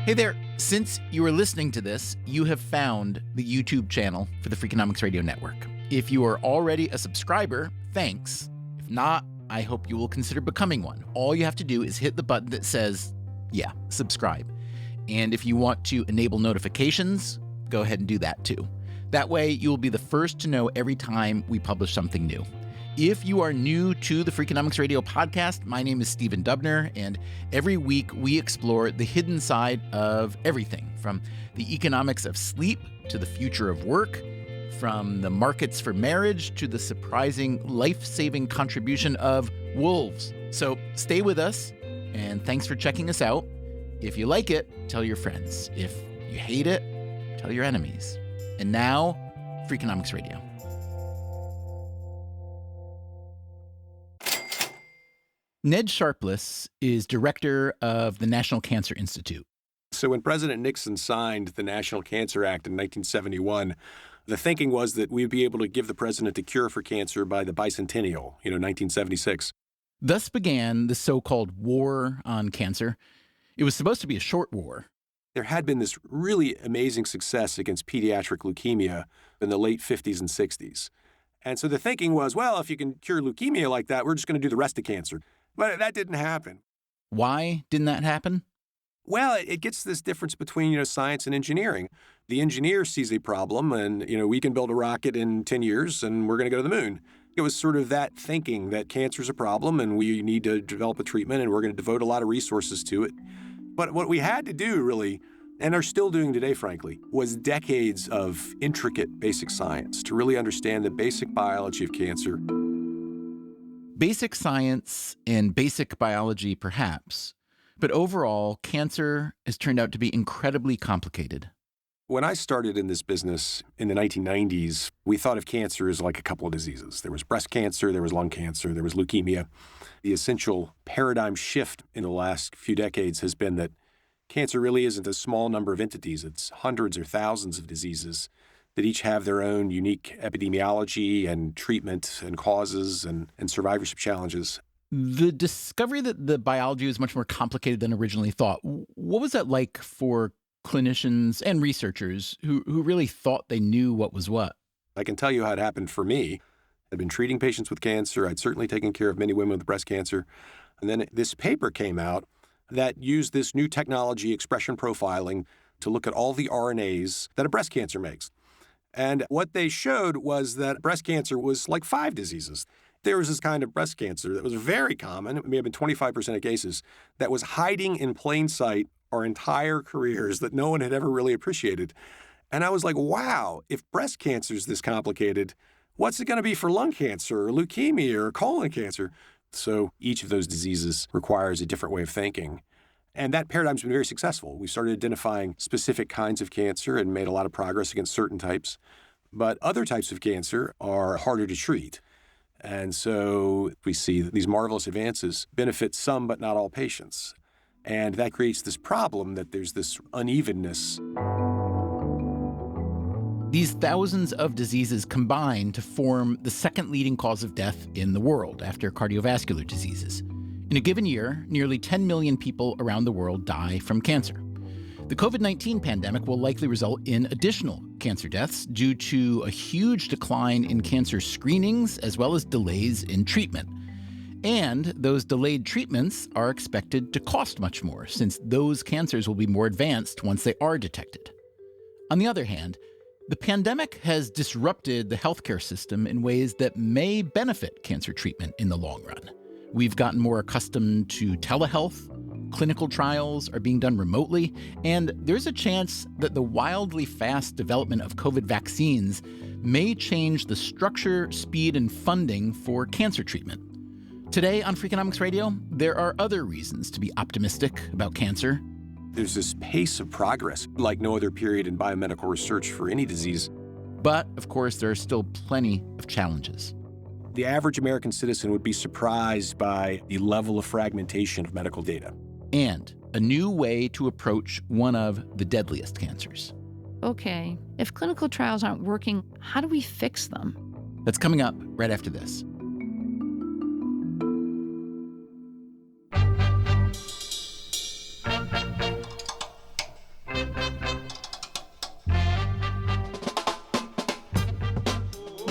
Hey there. Since you are listening to this, you have found the YouTube channel for the Freakonomics Radio Network. If you are already a subscriber, thanks. If not, I hope you will consider becoming one. All you have to do is hit the button that says, subscribe. And if you want to enable notifications, go ahead and do that too. That way, you will be the first to know every time we publish something new. If you are new to the Freakonomics Radio podcast, my name is Stephen Dubner, and every week we explore the hidden side of everything, from the economics of sleep to the future of work, from the markets for marriage to the surprising life-saving contribution of wolves. So stay with us, and thanks for checking us out. If you like it, tell your friends. If you hate it, tell your enemies. And now, Freakonomics Radio. Ned Sharpless is director of the National Cancer Institute. So when President Nixon signed the National Cancer Act in 1971, the thinking was that we'd be able to give the president a cure for cancer by the bicentennial, 1976. Thus began the so-called war on cancer. It was supposed to be a short war. There had been this really amazing success against pediatric leukemia in the late 50s and 60s. And so the thinking was, well, if you can cure leukemia like that, we're just going to do the rest of cancer. But that didn't happen. Why didn't that happen? Well, it gets this difference between, science and engineering. The engineer sees a problem and, we can build a rocket in 10 years and we're going to go to the moon. It was sort of that thinking that cancer's a problem and we need to develop a treatment and we're going to devote a lot of resources to it. But what we had to do really, and are still doing today, frankly, was decades of intricate basic science to really understand the basic biology of cancer. Basic science and basic biology, perhaps. But overall, cancer has turned out to be incredibly complicated. When I started in this business in the 1990s, we thought of cancer as like a couple of diseases. There was breast cancer, there was lung cancer, there was leukemia. The essential paradigm shift in the last few decades has been that cancer really isn't a small number of entities. It's hundreds or thousands of diseases that each have their own unique epidemiology and treatment and causes and survivorship challenges. The discovery that the biology was much more complicated than originally thought, what was that like for clinicians and researchers who really thought they knew what was what? I can tell you how it happened for me. I'd been treating patients with cancer. I'd certainly taken care of many women with breast cancer. And then this paper came out that used this new technology, expression profiling, to look at all the RNAs that a breast cancer makes. And what they showed was that breast cancer was like 5 diseases. There was this kind of breast cancer that was very common, it may have been 25% of cases, that was hiding in plain sight our entire careers that no one had ever really appreciated. And I was like, wow, if breast cancer is this complicated, what's it going to be for lung cancer or leukemia or colon cancer? So each of those diseases requires a different way of thinking. And that paradigm's been very successful. We started identifying specific kinds of cancer and made a lot of progress against certain types. But other types of cancer are harder to treat. And so we see that these marvelous advances benefit some but not all patients. And that creates this problem that there's this unevenness. These thousands of diseases combine to form the second leading cause of death in the world after cardiovascular diseases. In a given year, nearly 10 million people around the world die from cancer. The COVID-19 pandemic will likely result in additional cancer deaths due to a huge decline in cancer screenings as well as delays in treatment. And those delayed treatments are expected to cost much more, since those cancers will be more advanced once they are detected. On the other hand, the pandemic has disrupted the healthcare system in ways that may benefit cancer treatment in the long run. We've gotten more accustomed to telehealth, clinical trials are being done remotely, and there's a chance that the wildly fast development of COVID vaccines may change the structure, speed, and funding for cancer treatment. Today on Freakonomics Radio, there are other reasons to be optimistic about cancer. There's this pace of progress like no other period in biomedical research for any disease. But, of course, there are still plenty of challenges. The average American citizen would be surprised by the level of fragmentation of medical data. And a new way to approach one of the deadliest cancers. Okay, if clinical trials aren't working, how do we fix them? That's coming up right after this.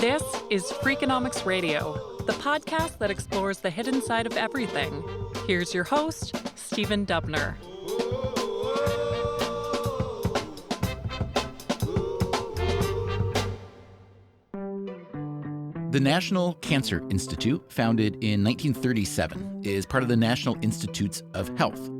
This is Freakonomics Radio, the podcast that explores the hidden side of everything. Here's your host, Stephen Dubner. The National Cancer Institute, founded in 1937, is part of the National Institutes of Health.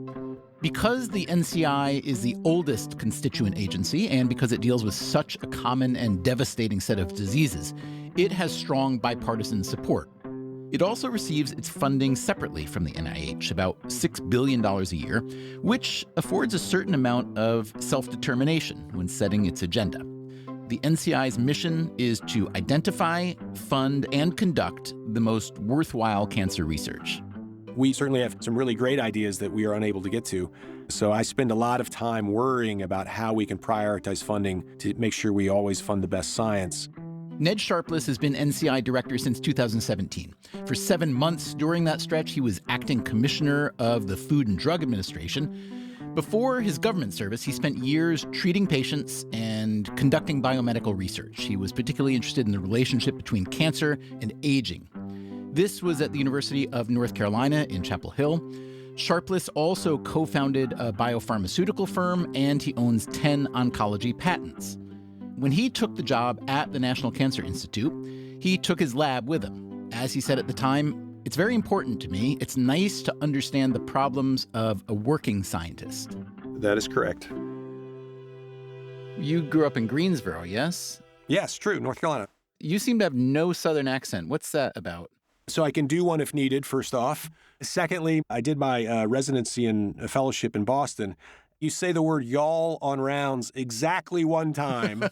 Because the NCI is the oldest constituent agency and because it deals with such a common and devastating set of diseases, it has strong bipartisan support. It also receives its funding separately from the NIH, about $6 billion a year, which affords a certain amount of self-determination when setting its agenda. The NCI's mission is to identify, fund, and conduct the most worthwhile cancer research. We certainly have some really great ideas that we are unable to get to. So I spend a lot of time worrying about how we can prioritize funding to make sure we always fund the best science. Ned Sharpless has been NCI director since 2017. For 7 months during that stretch, he was acting commissioner of the Food and Drug Administration. Before his government service, he spent years treating patients and conducting biomedical research. He was particularly interested in the relationship between cancer and aging. This was at the University of North Carolina in Chapel Hill. Sharpless also co-founded a biopharmaceutical firm, and he owns 10 oncology patents. When he took the job at the National Cancer Institute, he took his lab with him. As he said at the time, "It's very important to me. It's nice to understand the problems of a working scientist." That is correct. You grew up in Greensboro, yes? Yes, true, North Carolina. You seem to have no Southern accent. What's that about? So I can do one if needed, first off. Secondly, I did my residency and fellowship in Boston. You say the word y'all on rounds exactly one time.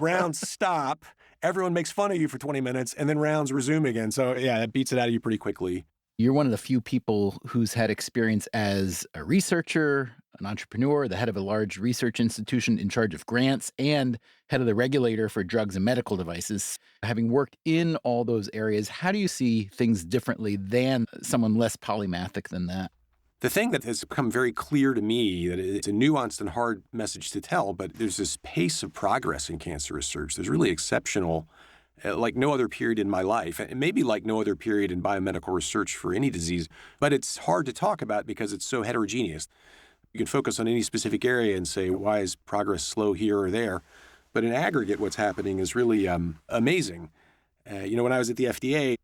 Rounds stop. Everyone makes fun of you for 20 minutes, and then rounds resume again. So, yeah, that beats it out of you pretty quickly. You're one of the few people who's had experience as a researcher, an entrepreneur, the head of a large research institution in charge of grants, and head of the regulator for drugs and medical devices. Having worked in all those areas, how do you see things differently than someone less polymathic than that? The thing that has become very clear to me, that it's a nuanced and hard message to tell, but there's this pace of progress in cancer research. There's really exceptional, like no other period in my life, and maybe like no other period in biomedical research for any disease, but it's hard to talk about because it's so heterogeneous. You can focus on any specific area and say, why is progress slow here or there? But in aggregate, what's happening is really amazing. When I was at the FDA,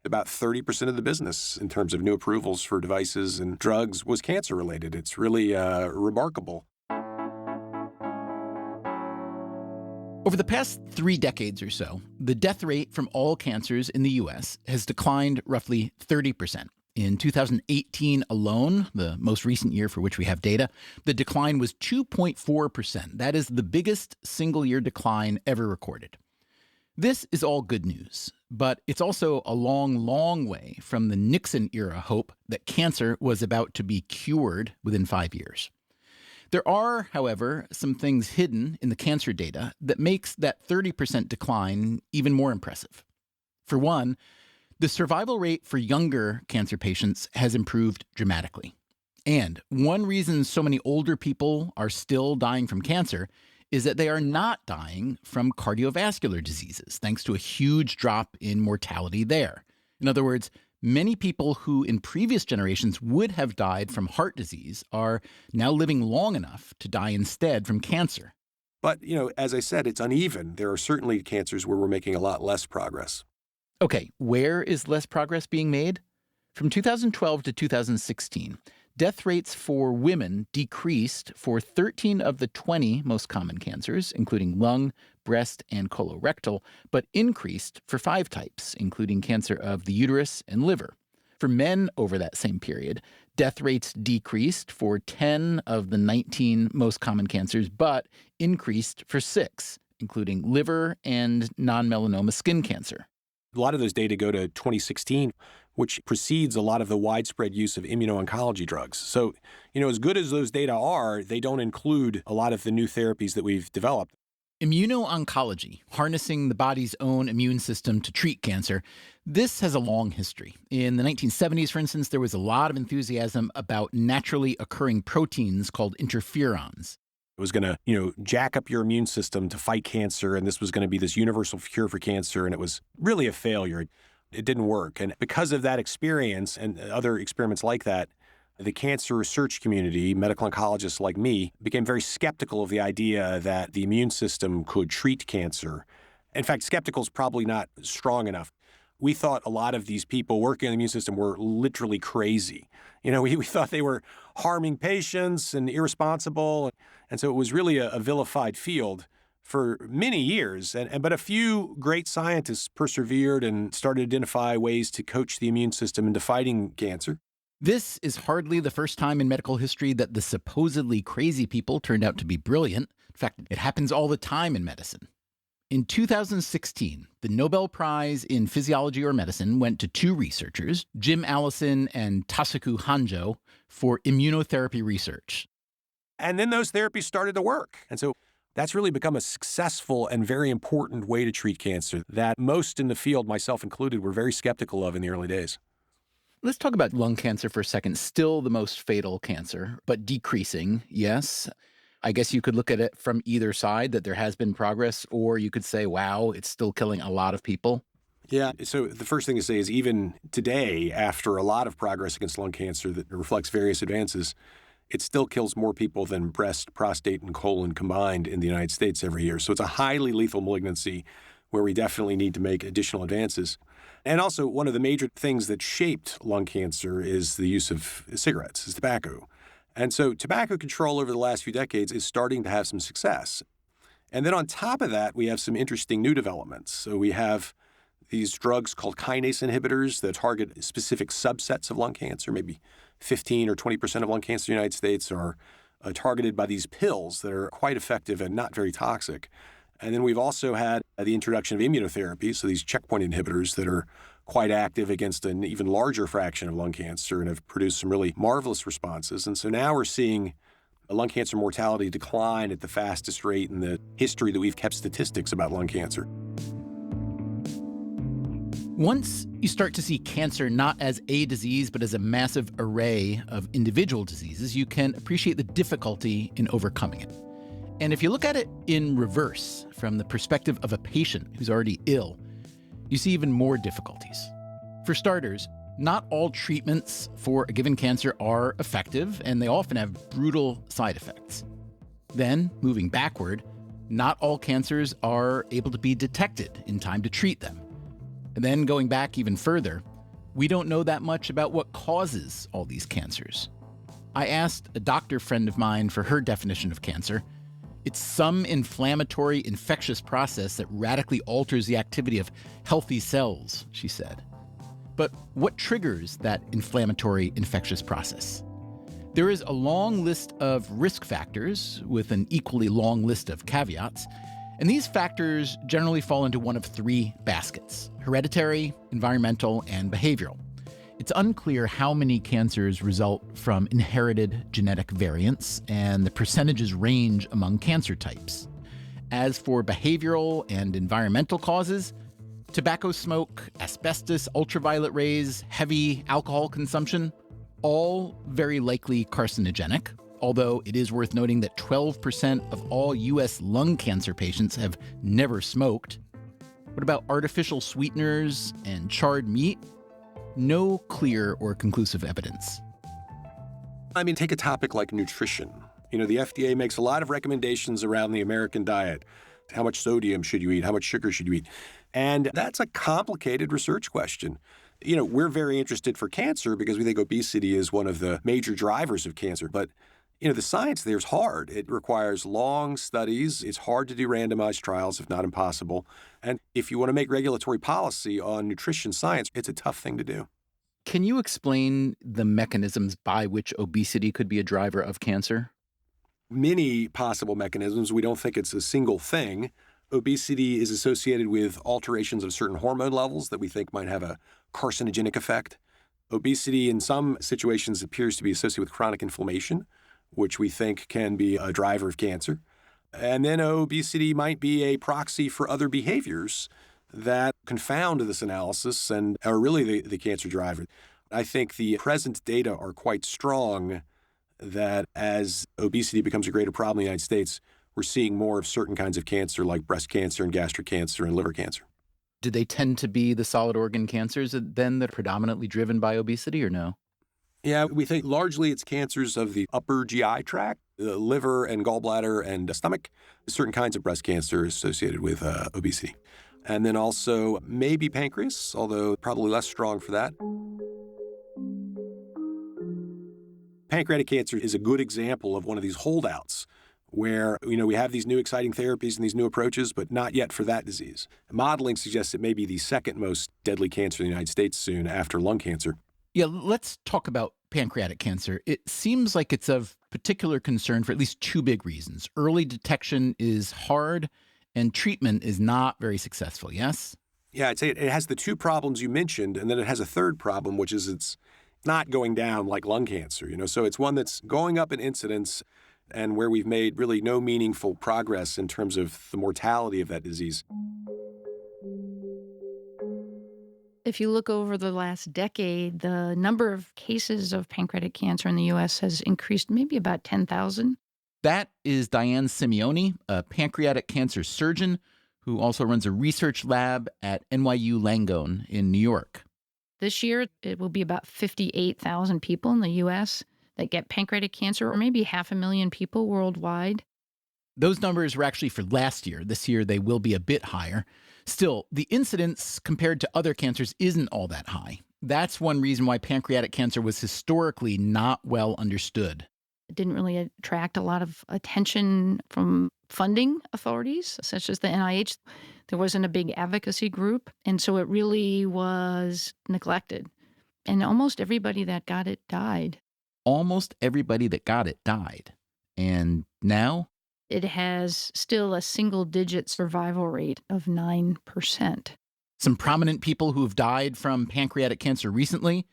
about 30% of the business in terms of new approvals for devices and drugs was cancer-related. It's really remarkable. Over the past 3 decades or so, the death rate from all cancers in the U.S. has declined roughly 30%. In 2018 alone, the most recent year for which we have data, the decline was 2.4%. That is the biggest single-year decline ever recorded. This is all good news, but it's also a long, long way from the Nixon-era hope that cancer was about to be cured within 5 years. There are, however, some things hidden in the cancer data that makes that 30% decline even more impressive. For one, the survival rate for younger cancer patients has improved dramatically. And one reason so many older people are still dying from cancer is that they are not dying from cardiovascular diseases, thanks to a huge drop in mortality there. In other words, many people who in previous generations would have died from heart disease are now living long enough to die instead from cancer. But, as I said, it's uneven. There are certainly cancers where we're making a lot less progress. Okay, where is less progress being made? From 2012 to 2016, death rates for women decreased for 13 of the 20 most common cancers, including lung, breast, and colorectal, but increased for 5 types, including cancer of the uterus and liver. For men over that same period, death rates decreased for 10 of the 19 most common cancers, but increased for 6, including liver and non-melanoma skin cancer. A lot of those data go to 2016, which precedes a lot of the widespread use of immuno-oncology drugs. So, as good as those data are, they don't include a lot of the new therapies that we've developed. Immuno-oncology, harnessing the body's own immune system to treat cancer, this has a long history. In the 1970s, for instance, there was a lot of enthusiasm about naturally occurring proteins called interferons. It was going to, jack up your immune system to fight cancer, and this was going to be this universal cure for cancer, and it was really a failure. It didn't work. And because of that experience and other experiments like that, the cancer research community, medical oncologists like me, became very skeptical of the idea that the immune system could treat cancer. In fact, skeptical is probably not strong enough. We thought a lot of these people working in the immune system were literally crazy. We thought they were harming patients and irresponsible. And so it was really a vilified field for many years. But a few great scientists persevered and started to identify ways to coach the immune system into fighting cancer. This is hardly the first time in medical history that the supposedly crazy people turned out to be brilliant. In fact, it happens all the time in medicine. In 2016, the Nobel Prize in Physiology or Medicine went to two researchers, Jim Allison and Tasuku Hanjo, for immunotherapy research. And then those therapies started to work. And so that's really become a successful and very important way to treat cancer that most in the field, myself included, were very skeptical of in the early days. Let's talk about lung cancer for a second. Still the most fatal cancer, but decreasing, yes. I guess you could look at it from either side, that there has been progress, or you could say, wow, it's still killing a lot of people. Yeah, so the first thing to say is even today, after a lot of progress against lung cancer that reflects various advances, it still kills more people than breast, prostate, and colon combined in the United States every year. So it's a highly lethal malignancy where we definitely need to make additional advances. And also, one of the major things that shaped lung cancer is the use of cigarettes, is tobacco. And so tobacco control over the last few decades is starting to have some success. And then on top of that, we have some interesting new developments. So we have these drugs called kinase inhibitors that target specific subsets of lung cancer. Maybe 15 or 20% of lung cancer in the United States are targeted by these pills that are quite effective and not very toxic. And then we've also had the introduction of immunotherapy, so these checkpoint inhibitors that are quite active against an even larger fraction of lung cancer and have produced some really marvelous responses. And so now we're seeing lung cancer mortality decline at the fastest rate in the history that we've kept statistics about lung cancer. Once you start to see cancer not as a disease, but as a massive array of individual diseases, you can appreciate the difficulty in overcoming it. And if you look at it in reverse, from the perspective of a patient who's already ill, you see even more difficulties. For starters, not all treatments for a given cancer are effective, and they often have brutal side effects. Then, moving backward, not all cancers are able to be detected in time to treat them. And then going back even further, we don't know that much about what causes all these cancers. I asked a doctor friend of mine for her definition of cancer. It's some inflammatory infectious process that radically alters the activity of healthy cells, she said. But what triggers that inflammatory infectious process? There is a long list of risk factors with an equally long list of caveats, and these factors generally fall into one of three baskets: hereditary, environmental, and behavioral. It's unclear how many cancers result from inherited genetic variants, and the percentages range among cancer types. As for behavioral and environmental causes, tobacco smoke, asbestos, ultraviolet rays, heavy alcohol consumption, all very likely carcinogenic, although it is worth noting that 12% of all U.S. lung cancer patients have never smoked. What about artificial sweeteners and charred meat? No clear or conclusive evidence. Take a topic like nutrition. The FDA makes a lot of recommendations around the American diet. How much sodium should you eat? How much sugar should you eat? And that's a complicated research question. We're very interested for cancer because we think obesity is one of the major drivers of cancer. But, the science there is hard. It requires long studies. It's hard to do randomized trials, if not impossible. And if you want to make regulatory policy on nutrition science, it's a tough thing to do. Can you explain the mechanisms by which obesity could be a driver of cancer? Many possible mechanisms. We don't think it's a single thing. Obesity is associated with alterations of certain hormone levels that we think might have a carcinogenic effect. Obesity in some situations appears to be associated with chronic inflammation, which we think can be a driver of cancer. And then obesity might be a proxy for other behaviors that confound this analysis and are really the cancer driver. I think the present data are quite strong that as obesity becomes a greater problem in the United States, we're seeing more of certain kinds of cancer like breast cancer and gastric cancer and liver cancer. Do they tend to be the solid organ cancers then that are predominantly driven by obesity or no? Yeah, we think largely it's cancers of the upper GI tract, the liver and gallbladder and stomach, certain kinds of breast cancer associated with obesity. And then also maybe pancreas, although probably less strong for that. Pancreatic cancer is a good example of one of these holdouts where, we have these new exciting therapies and these new approaches, but not yet for that disease. Modeling suggests it may be the second most deadly cancer in the United States soon after lung cancer. Yeah, let's talk about pancreatic cancer. It seems like it's of particular concern for at least two big reasons. Early detection is hard and treatment is not very successful, yes? Yeah, I'd say it has the two problems you mentioned, and then it has a third problem, which is it's not going down like lung cancer, So it's one that's going up in incidence and where we've made really no meaningful progress in terms of the mortality of that disease. If you look over the last decade, the number of cases of pancreatic cancer in the U.S. has increased maybe about 10,000. That is Diane Simeone, a pancreatic cancer surgeon who also runs a research lab at NYU Langone in New York. This year, it will be about 58,000 people in the U.S. that get pancreatic cancer, or maybe 500,000 people worldwide. Those numbers were actually for last year. This year, they will be a bit higher. Still, the incidence compared to other cancers isn't all that high. That's one reason why pancreatic cancer was historically not well understood. It didn't really attract a lot of attention from funding authorities, such as the NIH. There wasn't a big advocacy group, and so it really was neglected. And almost everybody that got it died. Almost everybody that got it died. And now? It has still a single-digit survival rate of 9%. Some prominent people who have died from pancreatic cancer recently: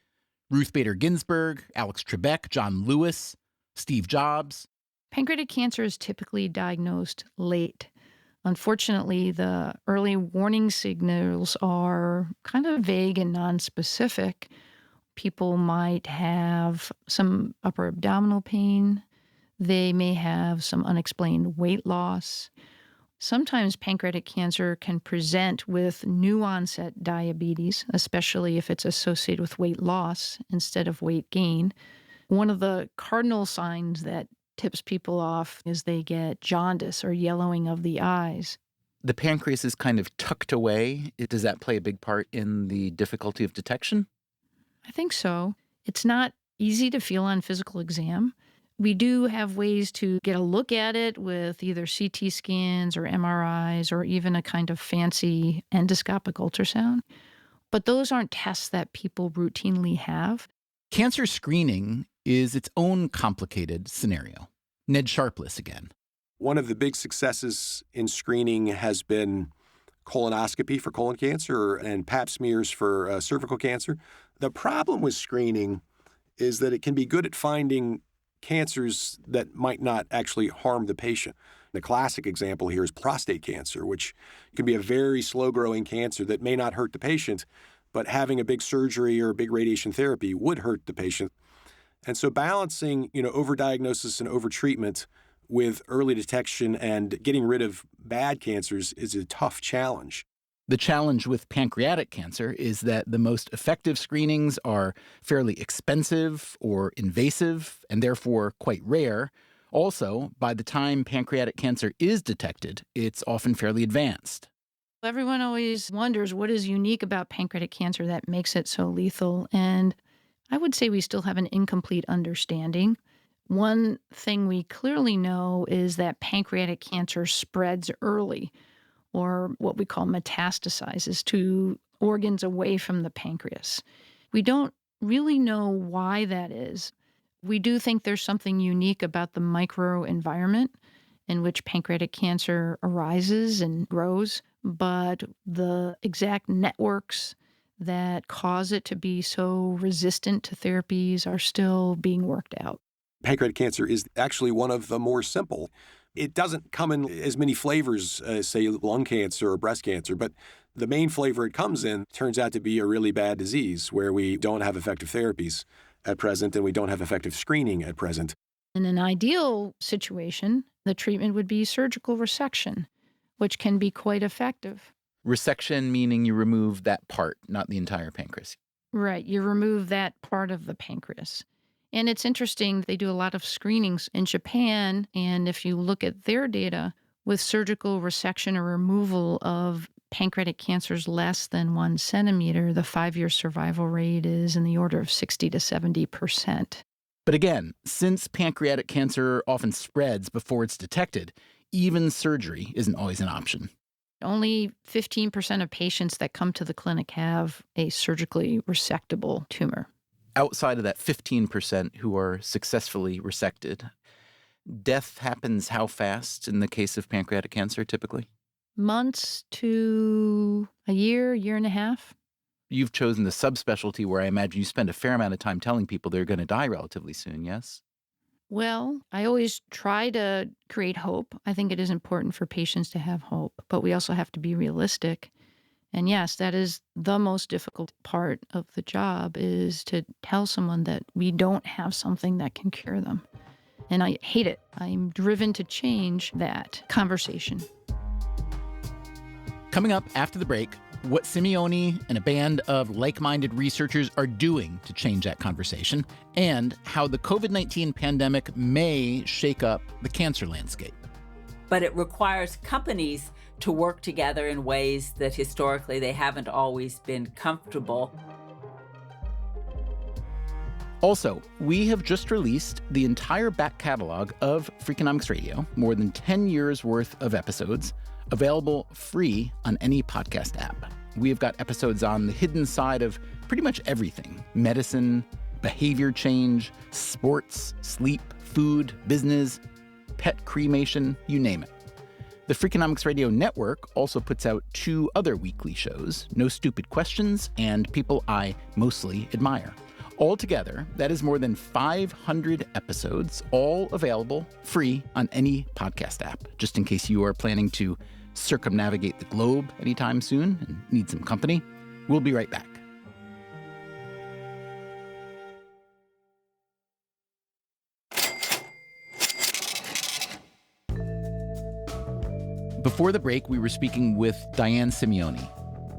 Ruth Bader Ginsburg, Alex Trebek, John Lewis, Steve Jobs. Pancreatic cancer is typically diagnosed late. Unfortunately, the early warning signals are kind of vague and nonspecific. People might have some upper abdominal pain. They may have some unexplained weight loss. Sometimes pancreatic cancer can present with new onset diabetes, especially if it's associated with weight loss instead of weight gain. One of the cardinal signs that tips people off is they get jaundice or yellowing of the eyes. The pancreas is kind of tucked away. Does that play a big part in the difficulty of detection? I think so. It's not easy to feel on physical exam. We do have ways to get a look at it with either CT scans or MRIs or even a kind of fancy endoscopic ultrasound. But those aren't tests that people routinely have. Cancer screening is its own complicated scenario. Ned Sharpless again. One of the big successes in screening has been colonoscopy for colon cancer and pap smears for cervical cancer. The problem with screening is that it can be good at finding cancers that might not actually harm the patient. The classic example here is prostate cancer, which can be a very slow-growing cancer that may not hurt the patient, but having a big surgery or a big radiation therapy would hurt the patient. And so balancing, overdiagnosis and overtreatment with early detection and getting rid of bad cancers is a tough challenge. The challenge with pancreatic cancer is that the most effective screenings are fairly expensive or invasive and therefore quite rare. Also, by the time pancreatic cancer is detected, it's often fairly advanced. Everyone always wonders what is unique about pancreatic cancer that makes it so lethal. And I would say we still have an incomplete understanding. One thing we clearly know is that pancreatic cancer spreads early, or what we call metastasizes to organs away from the pancreas. We don't really know why that is. We do think there's something unique about the microenvironment in which pancreatic cancer arises and grows, but the exact networks that cause it to be so resistant to therapies are still being worked out. Pancreatic cancer is actually one of the more simple. It doesn't come in as many flavors as, say, lung cancer or breast cancer, but the main flavor it comes in turns out to be a really bad disease where we don't have effective therapies at present and we don't have effective screening at present. In an ideal situation, the treatment would be surgical resection, which can be quite effective. Resection meaning you remove that part, not the entire pancreas. Right, you remove that part of the pancreas. And it's interesting, they do a lot of screenings in Japan, and if you look at their data, with surgical resection or removal of pancreatic cancers less than 1 centimeter, the 5-year survival rate is in the order of 60 to 70%. But again, since pancreatic cancer often spreads before it's detected, even surgery isn't always an option. Only 15% of patients that come to the clinic have a surgically resectable tumor. Outside of that 15% who are successfully resected, death happens how fast in the case of pancreatic cancer typically? Months to a year and a half. You've chosen the subspecialty where I imagine you spend a fair amount of time telling people they're going to die relatively soon, yes? Well, I always try to create hope. I think it is important for patients to have hope, but we also have to be realistic. And yes, that is the most difficult part of the job, is to tell someone that we don't have something that can cure them. And I hate it. I'm driven to change that conversation. Coming up after the break, what Simeone and a band of like-minded researchers are doing to change that conversation, and how the COVID-19 pandemic may shake up the cancer landscape. But it requires companies to work together in ways that historically they haven't always been comfortable. Also, we have just released the entire back catalog of Freakonomics Radio, more than 10 years worth of episodes, available free on any podcast app. We have got episodes on the hidden side of pretty much everything: medicine, behavior change, sports, sleep, food, business, pet cremation, you name it. The Freakonomics Radio Network also puts out 2 other weekly shows, No Stupid Questions and People I Mostly Admire. Altogether, that is more than 500 episodes, all available free on any podcast app, just in case you are planning to circumnavigate the globe anytime soon and need some company. We'll be right back. Before the break, we were speaking with Diane Simeone.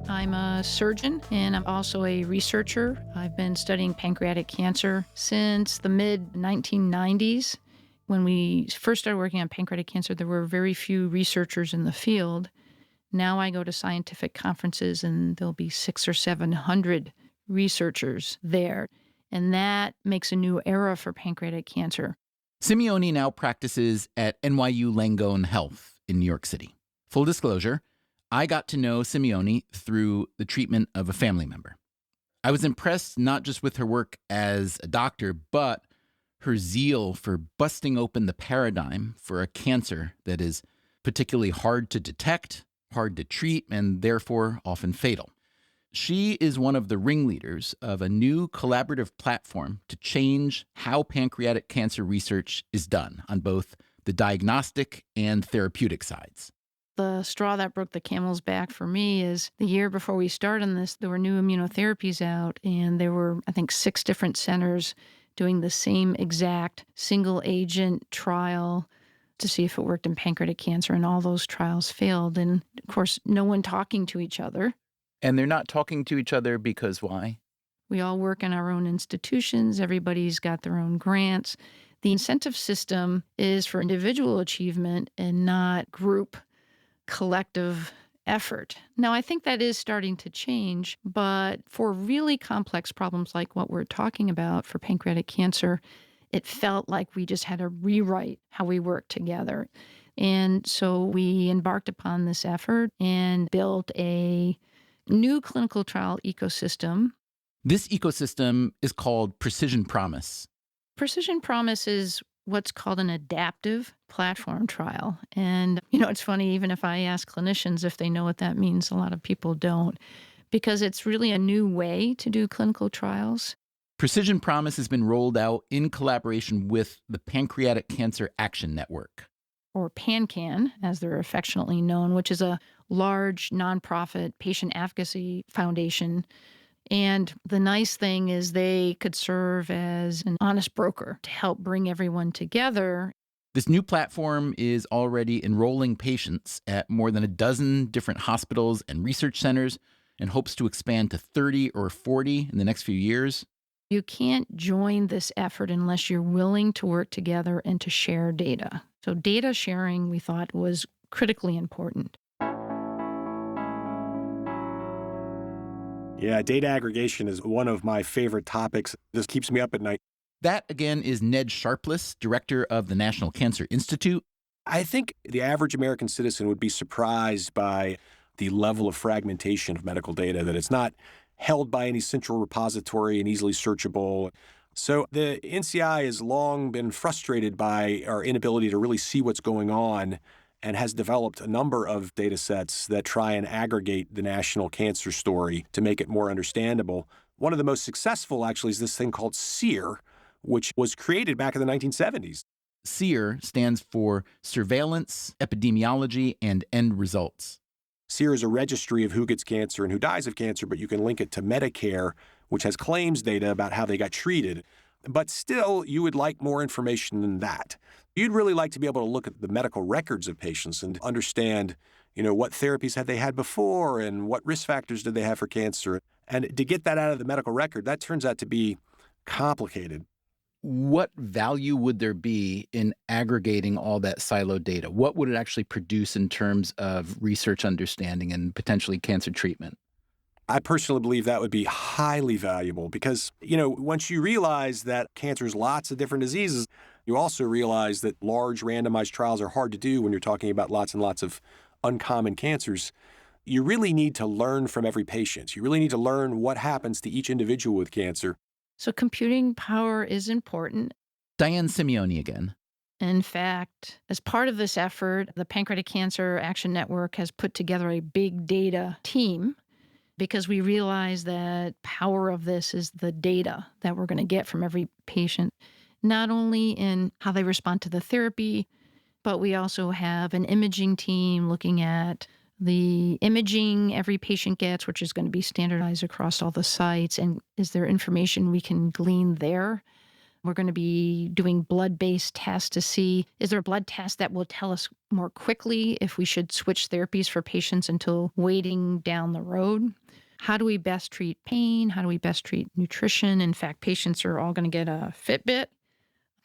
I'm a surgeon, and I'm also a researcher. I've been studying pancreatic cancer since the mid-1990s. When we first started working on pancreatic cancer, there were very few researchers in the field. Now I go to scientific conferences, and there'll be 600 or 700 researchers there. And that makes a new era for pancreatic cancer. Simeone now practices at NYU Langone Health in New York City. Full disclosure, I got to know Simeone through the treatment of a family member. I was impressed not just with her work as a doctor, but her zeal for busting open the paradigm for a cancer that is particularly hard to detect, hard to treat, and therefore often fatal. She is one of the ringleaders of a new collaborative platform to change how pancreatic cancer research is done on both the diagnostic and therapeutic sides. The straw that broke the camel's back for me is the year before we started on this, there were new immunotherapies out, and there were, I think, 6 different centers doing the same exact single agent trial to see if it worked in pancreatic cancer, and all those trials failed. And of course, no one talking to each other. And they're not talking to each other because why? We all work in our own institutions. Everybody's got their own grants. The incentive system is for individual achievement and not group collective effort. Now, I think that is starting to change, but for really complex problems like what we're talking about for pancreatic cancer, it felt like we just had to rewrite how we work together. And so we embarked upon this effort and built a new clinical trial ecosystem. This ecosystem is called Precision Promise. Precision Promise is what's called an adaptive platform trial. And, it's funny, even if I ask clinicians if they know what that means, a lot of people don't, because it's really a new way to do clinical trials. Precision Promise has been rolled out in collaboration with the Pancreatic Cancer Action Network, or PanCAN, as they're affectionately known, which is a large nonprofit patient advocacy foundation. And the nice thing is they could serve as an honest broker to help bring everyone together. This new platform is already enrolling patients at more than a dozen different hospitals and research centers and hopes to expand to 30 or 40 in the next few years. You can't join this effort unless you're willing to work together and to share data. So data sharing, we thought, was critically important. Yeah, data aggregation is one of my favorite topics. This keeps me up at night. That, again, is Ned Sharpless, director of the National Cancer Institute. I think the average American citizen would be surprised by the level of fragmentation of medical data, that it's not held by any central repository and easily searchable. So the NCI has long been frustrated by our inability to really see what's going on and has developed a number of data sets that try and aggregate the national cancer story to make it more understandable. One of the most successful, actually, is this thing called SEER, which was created back in the 1970s. SEER stands for Surveillance, Epidemiology, and End Results. SEER is a registry of who gets cancer and who dies of cancer, but you can link it to Medicare, which has claims data about how they got treated. But still, you would like more information than that. You'd really like to be able to look at the medical records of patients and understand, what therapies had they had before and what risk factors did they have for cancer. And to get that out of the medical record, that turns out to be complicated. What value would there be in aggregating all that siloed data? What would it actually produce in terms of research understanding and potentially cancer treatment? I personally believe that would be highly valuable because, once you realize that cancer is lots of different diseases, you also realize that large randomized trials are hard to do when you're talking about lots and lots of uncommon cancers. You really need to learn from every patient. You really need to learn what happens to each individual with cancer. So computing power is important. Diane Simeone again. In fact, as part of this effort, the Pancreatic Cancer Action Network has put together a big data team because we realize that power of this is the data that we're going to get from every patient, not only in how they respond to the therapy, but we also have an imaging team looking at the imaging every patient gets, which is going to be standardized across all the sites. And is there information we can glean there? We're going to be doing blood-based tests to see, is there a blood test that will tell us more quickly if we should switch therapies for patients until waiting down the road? How do we best treat pain? How do we best treat nutrition? In fact, patients are all going to get a Fitbit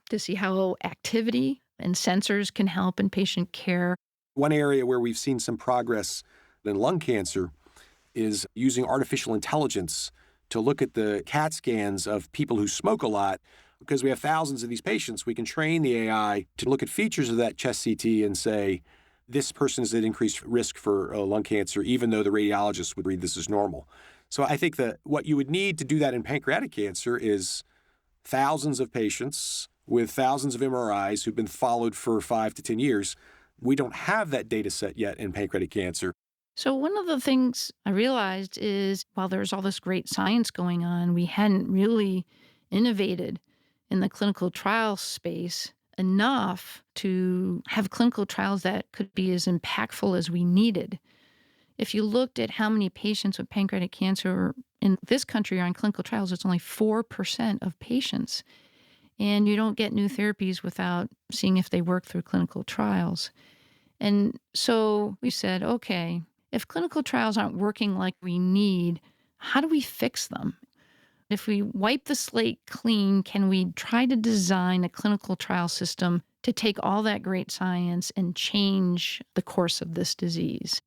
to see how activity and sensors can help in patient care. One area where we've seen some progress in lung cancer is using artificial intelligence to look at the CAT scans of people who smoke a lot. Because we have thousands of these patients, we can train the AI to look at features of that chest CT and say, this person is at increased risk for lung cancer, even though the radiologist would read this as normal. So I think that what you would need to do that in pancreatic cancer is thousands of patients with thousands of MRIs who've been followed for 5 to 10 years. We don't have that data set yet in pancreatic cancer. So one of the things I realized is while there's all this great science going on, we hadn't really innovated in the clinical trial space enough to have clinical trials that could be as impactful as we needed. If you looked at how many patients with pancreatic cancer in this country are on clinical trials, it's only 4% of patients. And you don't get new therapies without seeing if they work through clinical trials. And so we said, okay, if clinical trials aren't working like we need, how do we fix them? If we wipe the slate clean, can we try to design a clinical trial system to take all that great science and change the course of this disease?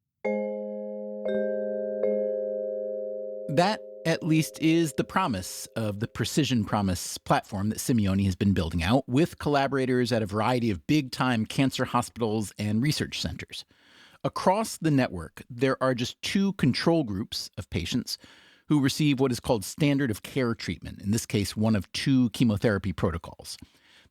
That, at least, is the promise of the Precision Promise platform that Simeone has been building out with collaborators at a variety of big-time cancer hospitals and research centers. Across the network, there are just 2 control groups of patients who receive what is called standard of care treatment, in this case, one of 2 chemotherapy protocols.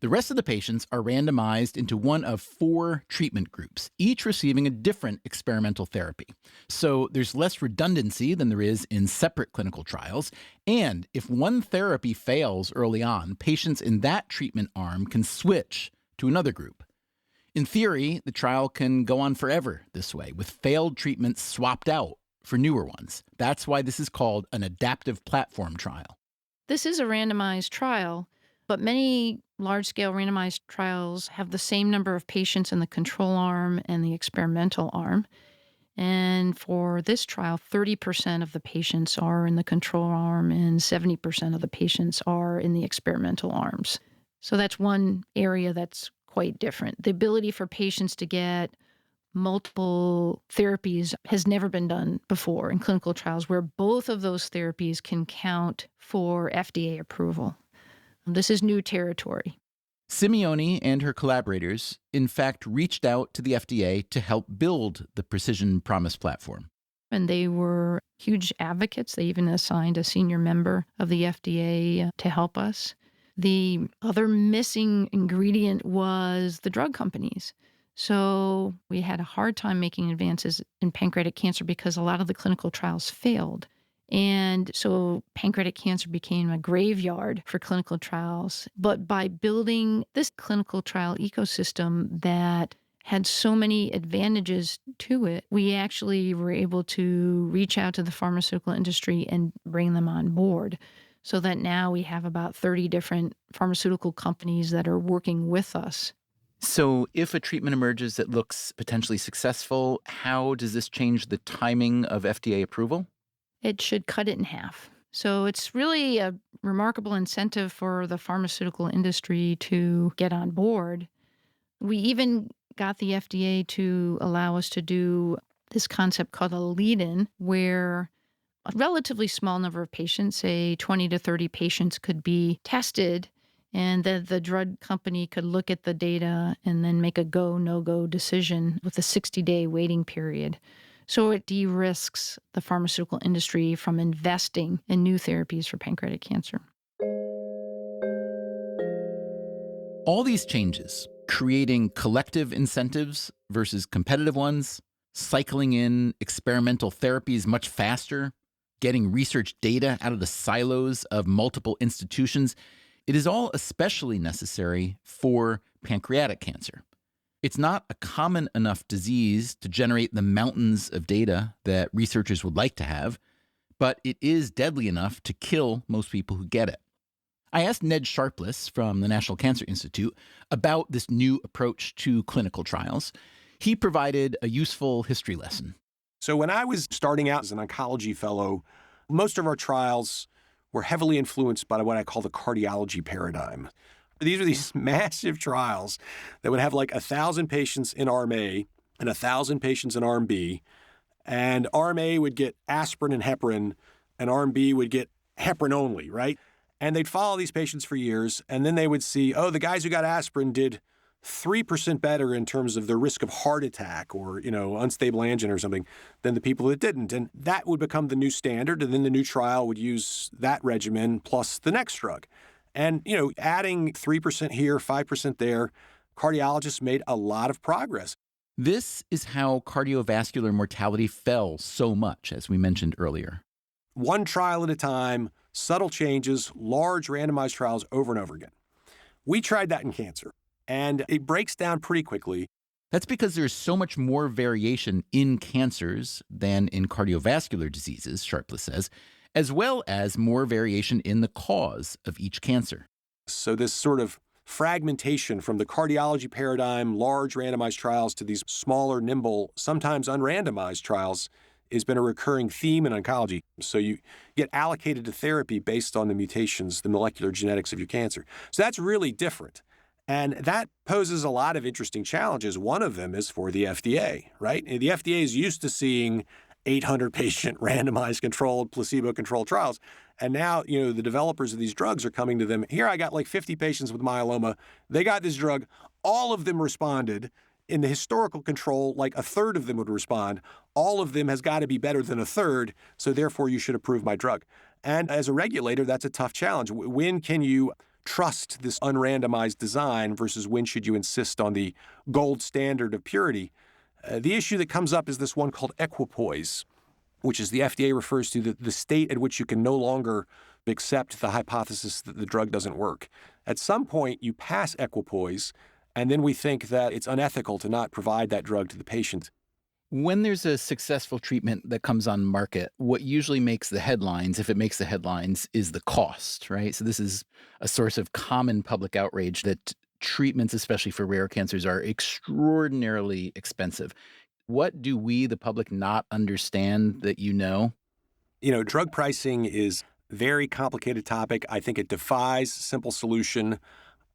The rest of the patients are randomized into one of 4 treatment groups, each receiving a different experimental therapy. So there's less redundancy than there is in separate clinical trials. And if one therapy fails early on, patients in that treatment arm can switch to another group. In theory, the trial can go on forever this way, with failed treatments swapped out for newer ones. That's why this is called an adaptive platform trial. This is a randomized trial, but many large-scale randomized trials have the same number of patients in the control arm and the experimental arm. And for this trial, 30% of the patients are in the control arm and 70% of the patients are in the experimental arms. So that's one area that's quite different. The ability for patients to get multiple therapies has never been done before in clinical trials where both of those therapies can count for FDA approval. This is new territory. Simeone and her collaborators, in fact, reached out to the FDA to help build the Precision Promise platform. And they were huge advocates. They even assigned a senior member of the FDA to help us. The other missing ingredient was the drug companies. So we had a hard time making advances in pancreatic cancer because a lot of the clinical trials failed. And so pancreatic cancer became a graveyard for clinical trials. But by building this clinical trial ecosystem that had so many advantages to it, we actually were able to reach out to the pharmaceutical industry and bring them on board. So that now we have about 30 different pharmaceutical companies that are working with us. So if a treatment emerges that looks potentially successful, how does this change the timing of FDA approval? It should cut it in half. So it's really a remarkable incentive for the pharmaceutical industry to get on board. We even got the FDA to allow us to do this concept called a lead-in, where a relatively small number of patients, say 20 to 30 patients, could be tested, and the drug company could look at the data and then make a go, no-go decision with a 60-day waiting period. So it de-risks the pharmaceutical industry from investing in new therapies for pancreatic cancer. All these changes, creating collective incentives versus competitive ones, cycling in experimental therapies much faster, getting research data out of the silos of multiple institutions, it is all especially necessary for pancreatic cancer. It's not a common enough disease to generate the mountains of data that researchers would like to have, but it is deadly enough to kill most people who get it. I asked Ned Sharpless from the National Cancer Institute about this new approach to clinical trials. He provided a useful history lesson. So when I was starting out as an oncology fellow, most of our trials were heavily influenced by what I call the cardiology paradigm. These are these massive trials that would have like 1,000 patients in Arm A and 1,000 patients in Arm B. And Arm A would get aspirin and heparin, and Arm B would get heparin only, right? And they'd follow these patients for years, and then they would see, oh, the guys who got aspirin did 3% better in terms of the risk of heart attack or, unstable angina or something than the people that didn't. And that would become the new standard, and then the new trial would use that regimen plus the next drug. And, adding 3% here, 5% there, cardiologists made a lot of progress. This is how cardiovascular mortality fell so much, as we mentioned earlier. One trial at a time, subtle changes, large randomized trials over and over again. We tried that in cancer, and it breaks down pretty quickly. That's because there's so much more variation in cancers than in cardiovascular diseases, Sharpless says, as well as more variation in the cause of each cancer. So this sort of fragmentation from the cardiology paradigm, large randomized trials, to these smaller, nimble, sometimes unrandomized trials has been a recurring theme in oncology. So you get allocated to therapy based on the mutations, the molecular genetics of your cancer. So that's really different. And that poses a lot of interesting challenges. One of them is for the FDA, right? The FDA is used to seeing 800-patient randomized controlled, placebo-controlled trials. And now, the developers of these drugs are coming to them. Here, I got like 50 patients with myeloma. They got this drug. All of them responded. In the historical control, like a third of them would respond. All of them has got to be better than a third, so therefore you should approve my drug. And as a regulator, that's a tough challenge. When can you trust this unrandomized design versus when should you insist on the gold standard of purity? The issue that comes up is this one called equipoise, which is the FDA refers to the state at which you can no longer accept the hypothesis that the drug doesn't work. At some point, you pass equipoise, and then we think that it's unethical to not provide that drug to the patient. When there's a successful treatment that comes on market, what usually makes the headlines, if it makes the headlines, is the cost, right? So this is a source of common public outrage that treatments, especially for rare cancers, are extraordinarily expensive. What do we, the public, not understand that you know? Drug pricing is a very complicated topic. I think it defies simple solution.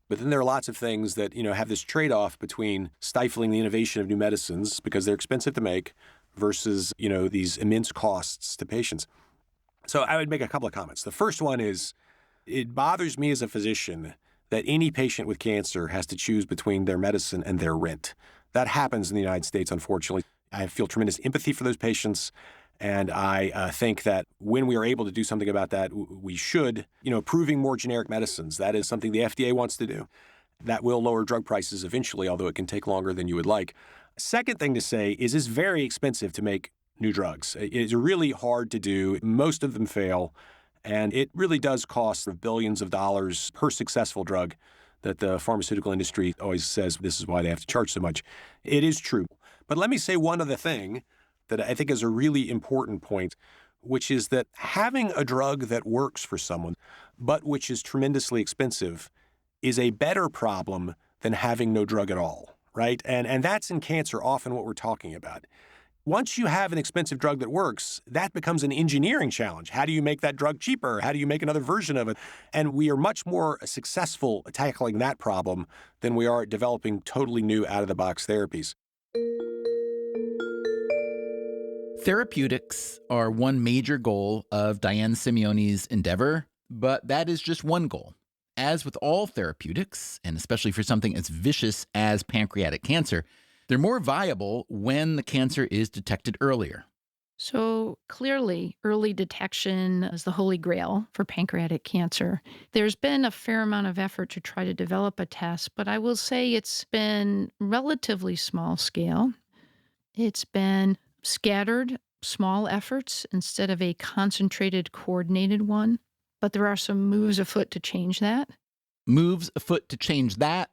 But then there are lots of things that, have this trade-off between stifling the innovation of new medicines because they're expensive to make versus, these immense costs to patients. So I would make a couple of comments. The first one is it bothers me as a physician that any patient with cancer has to choose between their medicine and their rent. That happens in the United States, unfortunately. I feel tremendous empathy for those patients. And I think that when we are able to do something about that, we should, approving more generic medicines. That is something the FDA wants to do. That will lower drug prices eventually, although it can take longer than you would like. Second thing to say is it's very expensive to make new drugs. It's really hard to do. Most of them fail. And it really does cost billions of dollars per successful drug that the pharmaceutical industry always says this is why they have to charge so much. It is true. But let me say one other thing that I think is a really important point, which is that having a drug that works for someone, but which is tremendously expensive, is a better problem than having no drug at all, right? And that's in cancer often what we're talking about. Once you have an expensive drug that works, that becomes an engineering challenge. How do you make that drug cheaper? How do you make another version of it? And we are much more successful at tackling that problem than we are at developing totally new out-of-the-box therapies. Therapeutics are one major goal of Diane Simeone's endeavor, but that is just one goal. As with all therapeutics, and especially for something as vicious as pancreatic cancer, they're more viable when the cancer is detected earlier. So clearly, early detection is the holy grail for pancreatic cancer. There's been a fair amount of effort to try to develop a test, but I will say it's been relatively small scale. It's been scattered, small efforts instead of a concentrated, coordinated one. But there are some moves afoot to change that. Moves afoot to change that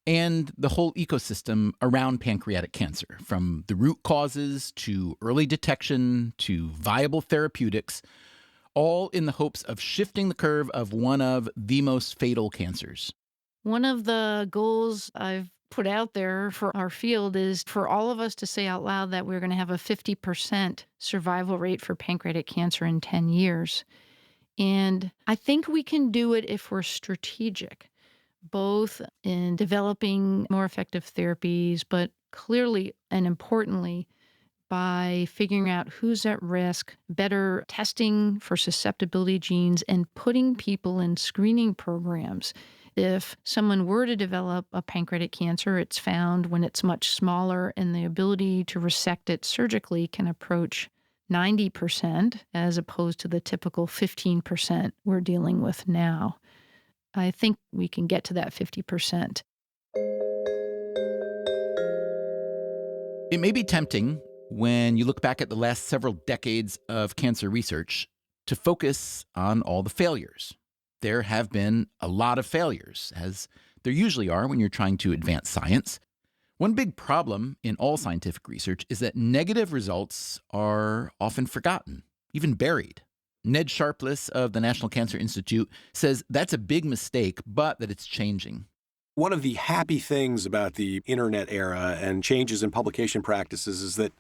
and the whole ecosystem around pancreatic cancer, from the root causes to early detection to viable therapeutics, all in the hopes of shifting the curve of one of the most fatal cancers. One of the goals I've put out there for our field is for all of us to say out loud that we're going to have a 50% survival rate for pancreatic cancer in 10 years. And I think we can do it if we're strategic, both in developing more effective therapies, but clearly and importantly, by figuring out who's at risk, better testing for susceptibility genes, and putting people in screening programs. If someone were to develop a pancreatic cancer, it's found when it's much smaller, and the ability to resect it surgically can approach 90% as opposed to the typical 15% we're dealing with now. I think we can get to that 50%. It may be tempting when you look back at the last several decades of cancer research to focus on all the failures. There have been a lot of failures, as there usually are when you're trying to advance science. One big problem in all scientific research is that negative results are often forgotten, even buried. Ned Sharpless of the National Cancer Institute says that's a big mistake, but that it's changing. One of the happy things about the internet era and changes in publication practices is that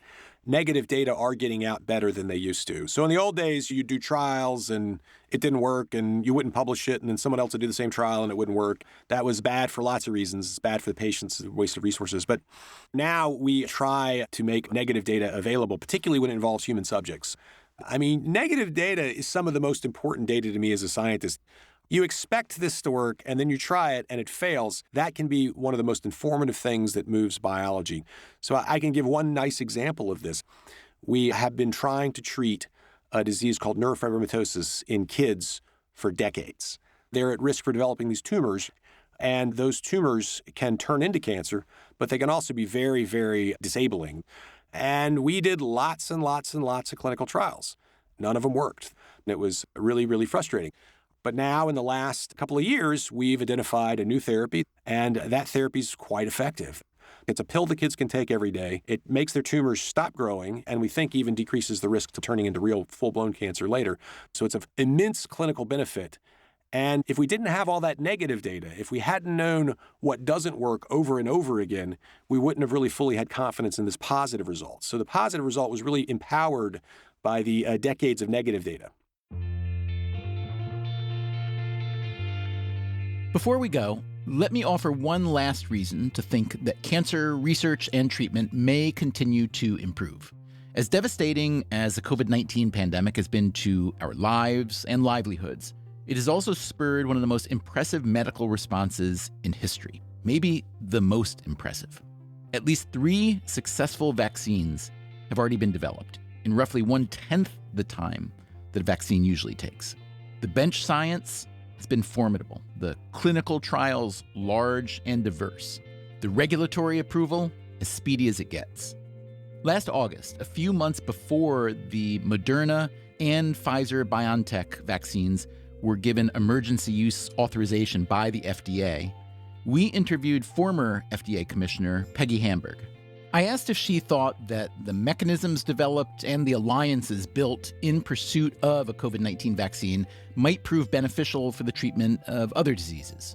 negative data are getting out better than they used to. So in the old days, you'd do trials and it didn't work and you wouldn't publish it, and then someone else would do the same trial and it wouldn't work. That was bad for lots of reasons. It's bad for the patients, a waste of resources. But now we try to make negative data available, particularly when it involves human subjects. I mean, negative data is some of the most important data to me as a scientist. You expect this to work, and then you try it, and it fails. That can be one of the most informative things that moves biology. So I can give one nice example of this. We have been trying to treat a disease called neurofibromatosis in kids for decades. They're at risk for developing these tumors, and those tumors can turn into cancer, but they can also be very, very disabling. And we did lots and lots and lots of clinical trials. None of them worked. It was really, really frustrating. But now in the last couple of years, we've identified a new therapy, and that therapy is quite effective. It's a pill the kids can take every day. It makes their tumors stop growing, and we think even decreases the risk to turning into real full-blown cancer later. So it's an immense clinical benefit. And if we didn't have all that negative data, if we hadn't known what doesn't work over and over again, we wouldn't have really fully had confidence in this positive result. So the positive result was really empowered by the decades of negative data. Before we go, let me offer one last reason to think that cancer research and treatment may continue to improve. As devastating as the COVID-19 pandemic has been to our lives and livelihoods, it has also spurred one of the most impressive medical responses in history, maybe the most impressive. At least 3 successful vaccines have already been developed in roughly 1/10 the time that a vaccine usually takes. The bench science has been formidable, the clinical trials large and diverse, the regulatory approval as speedy as it gets. Last August, a few months before the Moderna and Pfizer-BioNTech vaccines were given emergency use authorization by the FDA, we interviewed former FDA Commissioner Peggy Hamburg. I asked if she thought that the mechanisms developed and the alliances built in pursuit of a COVID-19 vaccine might prove beneficial for the treatment of other diseases.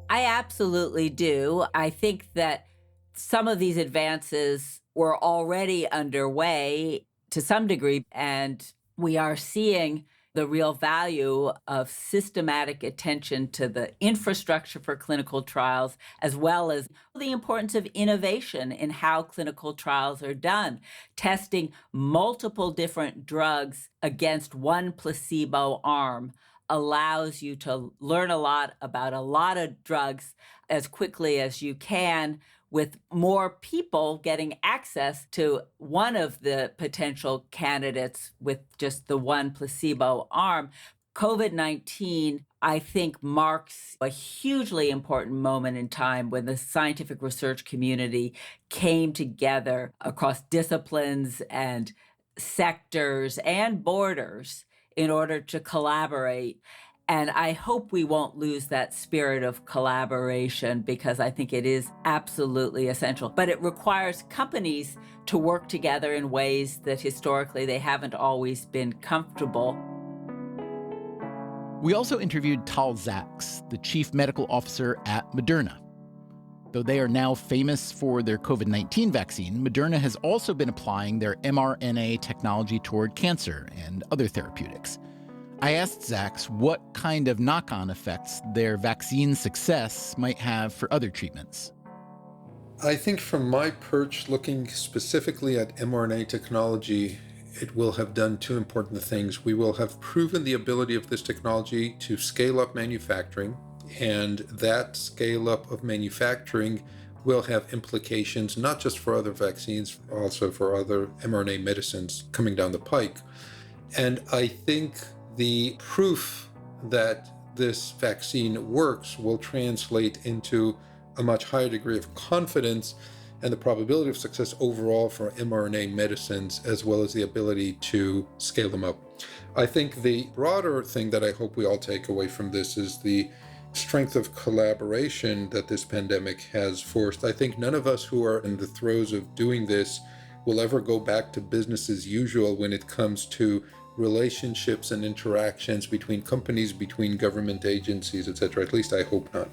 I absolutely do. I think that some of these advances were already underway to some degree, and we are seeing the real value of systematic attention to the infrastructure for clinical trials, as well as the importance of innovation in how clinical trials are done. Testing multiple different drugs against one placebo arm allows you to learn a lot about a lot of drugs as quickly as you can, with more people getting access to one of the potential candidates with just the one placebo arm. COVID-19, I think, marks a hugely important moment in time when the scientific research community came together across disciplines and sectors and borders in order to collaborate. And I hope we won't lose that spirit of collaboration, because I think it is absolutely essential. But it requires companies to work together in ways that historically they haven't always been comfortable. We also interviewed Tal Zaks, the chief medical officer at Moderna. Though they are now famous for their COVID-19 vaccine, Moderna has also been applying their mRNA technology toward cancer and other therapeutics. I asked Zaks what kind of knock-on effects their vaccine success might have for other treatments. I think from my perch, looking specifically at mRNA technology, it will have done 2 important things. We will have proven the ability of this technology to scale up manufacturing, and that scale up of manufacturing will have implications not just for other vaccines, also for other mRNA medicines coming down the pike. And I think the proof that this vaccine works will translate into a much higher degree of confidence and the probability of success overall for mRNA medicines, as well as the ability to scale them up. I think the broader thing that I hope we all take away from this is the strength of collaboration that this pandemic has forced. I think none of us who are in the throes of doing this will ever go back to business as usual when it comes to relationships and interactions between companies, between government agencies, etc. At least I hope not.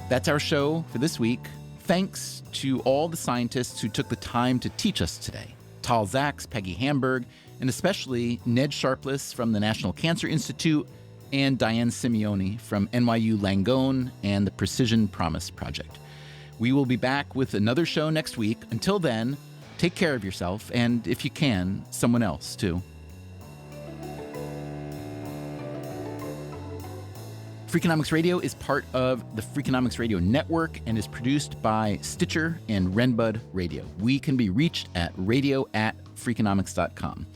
That's our show for this week. Thanks to all the scientists who took the time to teach us today. Tal Zaks, Peggy Hamburg, and especially Ned Sharpless from the National Cancer Institute and Diane Simeone from NYU Langone and the Precision Promise Project. We will be back with another show next week. Until then, take care of yourself, and if you can, someone else too. Freakonomics Radio is part of the Freakonomics Radio Network and is produced by Stitcher and Renbud Radio. We can be reached at radio@freakonomics.com.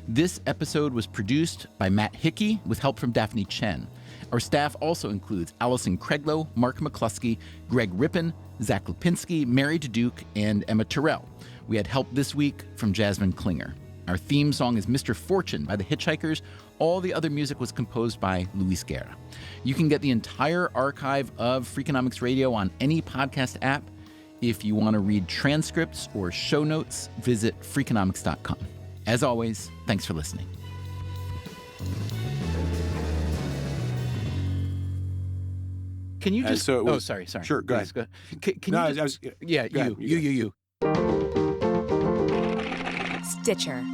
This episode was produced by Matt Hickey with help from Daphne Chen. Our staff also includes Allison Craiglow, Mark McCluskey, Greg Rippin, Zach Lipinski, Mary Duduke, and Emma Terrell. We had help this week from Jasmine Klinger. Our theme song is Mr. Fortune by the Hitchhikers. All the other music was composed by Luis Guerra. You can get the entire archive of Freakonomics Radio on any podcast app. If you want to read transcripts or show notes, visit Freakonomics.com. As always, thanks for listening. Can you just... sorry. Sure, go ahead. You. Stitcher.